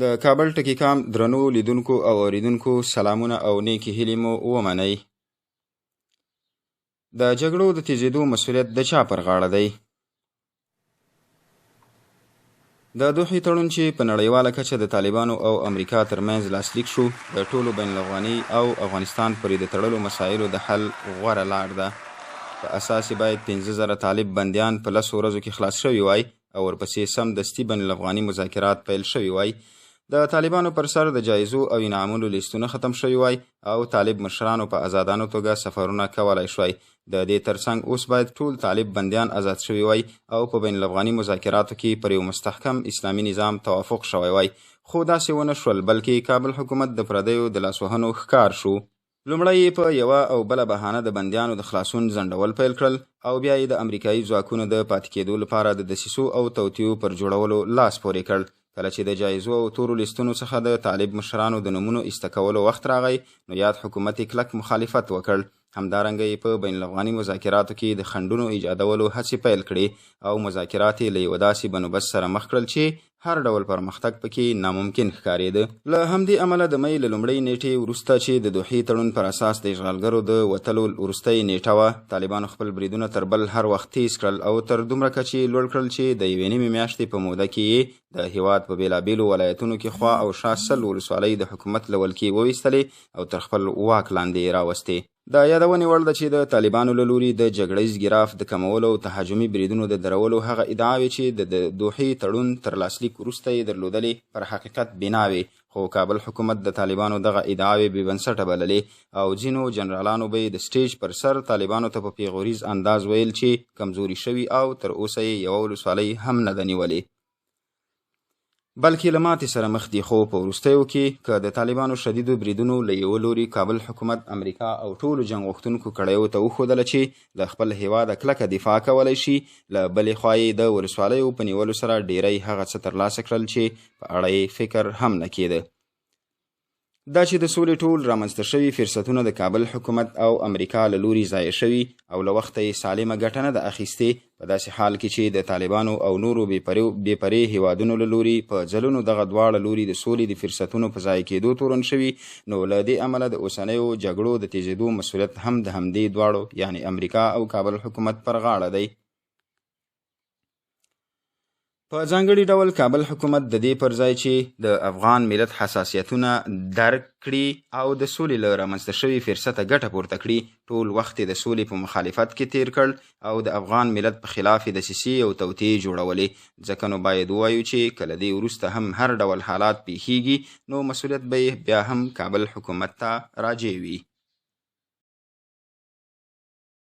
د کابل ټکي.کام درنو لیدونکو او اوریدونکو سلامونه او نیکې هیلې مو ومنئ. د جګړو د تیزېدو مسؤلیت د چا پر غاړه دی؟ د دوحې تړون چې په نړیواله کچه د طالبانو او امریکا ترمنځ لاسلیک شو د ټولو بین الافغاني او افغانستان پورې د تړلو مسایلو د حل غوره لار ده. په اساس باید 15,000 طالب بندیان په 10 ورځو کې خلاص شوي وای او ورپسې سمدستي بین الافغاني مذاکرات پیل شوي وای. د طالبانو پر سر د جایزو او انعامونو لیستونه ختم شوي وای او طالب مشرانو په آزادانو توګه سفرونه کولای شوای. د دې ترڅنګ اوس باید ټول طالب بندیان آزاد شوي وای او په بین الافغاني مذاکراتو کې پر یو مستحکم اسلامي نظام توافق شوی وای. خو داسې ونه شول، بلکې کابل حکومت د پردیو د لاسوهنو ښکار شو. لومړی په یوه او بله بهانه د بندیانو د خلاصون ځنډول پیل کړل او بیا یې د امریکایي ځواکونو د پاتې کېدو لپاره د دسیسو او توطیو پر جوړولو لاس پورې کړ. کله چې د جایزو او تورو لیستونو څخه د طالب مشرانو د نومونو ایسته کولو وخت راغی، نو یاد حکومت کلک مخالفت وکړ. همدارنګه یې په بین الافغاني مذاکراتو کې د خنډونو ایجادولو هڅې پیل کړې او مذاکرات یې له یوه داسې بندوبست سره مخ کړل چې هر ډول پرمختګ پکې ناممکن ښکارېده. له همدې امله د مۍ له لومړۍ نیټې وروسته چې د دوحې تړون پر اساس د اشغالګرو د وتلو وروستۍ نیټه وه، طالبانو خپل بریدونه تر بل هر وخت تیز کړل او تر دومره کچې لوړ کړل چې د یوې نیمې میاشتې په موده کې یې د هیواد په بېلابېلو ولایتونو کې خوا او شا 100 ولسوالۍ د حکومت له ولکې وویستلې او تر خپل واک لاندې یې راوستې. د یادونې وړ ده چې د طالبانو له لوري د جګړیز ګراف د کمولو او تهاجمي بریدونو د درولو هغه ادعاوې چې د دوحې تړون تر لاسلیک وروسته یې درلودلې پر حقیقت بنا وې، خو کابل حکومت د طالبانو دغه ادعاوې بې بنسټه بللې او ځینو جنرالانو به د سټیج پر سر طالبانو ته په پیغوریز انداز ویل چې کمزوري شوي او تر اوسه یې یوه ولسوالۍ هم نه ده نیولې، بلکې له ماتې سره مخ دي. خو په وروستیو کې که د طالبانو شدیدو بریدونو له یوه لوري کابل حکومت امریکا او ټولو جنګ غوښتونکو کړیو ته وښودله چې له خپل هیواده کلکه دفاع کولی شي، له بلې خوا یې د ولسوالیو په نیولو سره ډیری هغه څه ترلاسه کړل چې په اړه یې فکر هم نه کېده. دا چې د سولې ټول رامنځته شوي فرصتونه د کابل حکومت او امریکا له لوري ضایع شوي او له وخته یې سالمه ګټه نه ده اخیستې، په داسې حال کې چې د طالبانو او نورو بې پرې هیوادونو له لوري په ځلونو دغه دواړه لوري د سولې د فرصتونو په ضایع کېدو تورن شوي، نو له دې امله د اوسنیو جګړو د تیزېدو مسؤلیت هم د همدې دواړو یعنی امریکا او کابل حکومت پر غاړه دی. په ځانګړي ډول کابل حکومت د دې پر ځای چې د افغان ملت حساسیتونه درک کړي او د سولې له رامنځته شوي فرصته ګټه پورته کړي، ټول وخت د سولې په مخالفت کې تیر کړ او د افغان ملت په خلاف د دسیسې او توطیې جوړولې. ځکه نو باید ووایو چې کله دې وروسته هم هر ډول حالات پیښیږي نو مسؤلیت به بیا هم کابل حکومت ته راجع وي.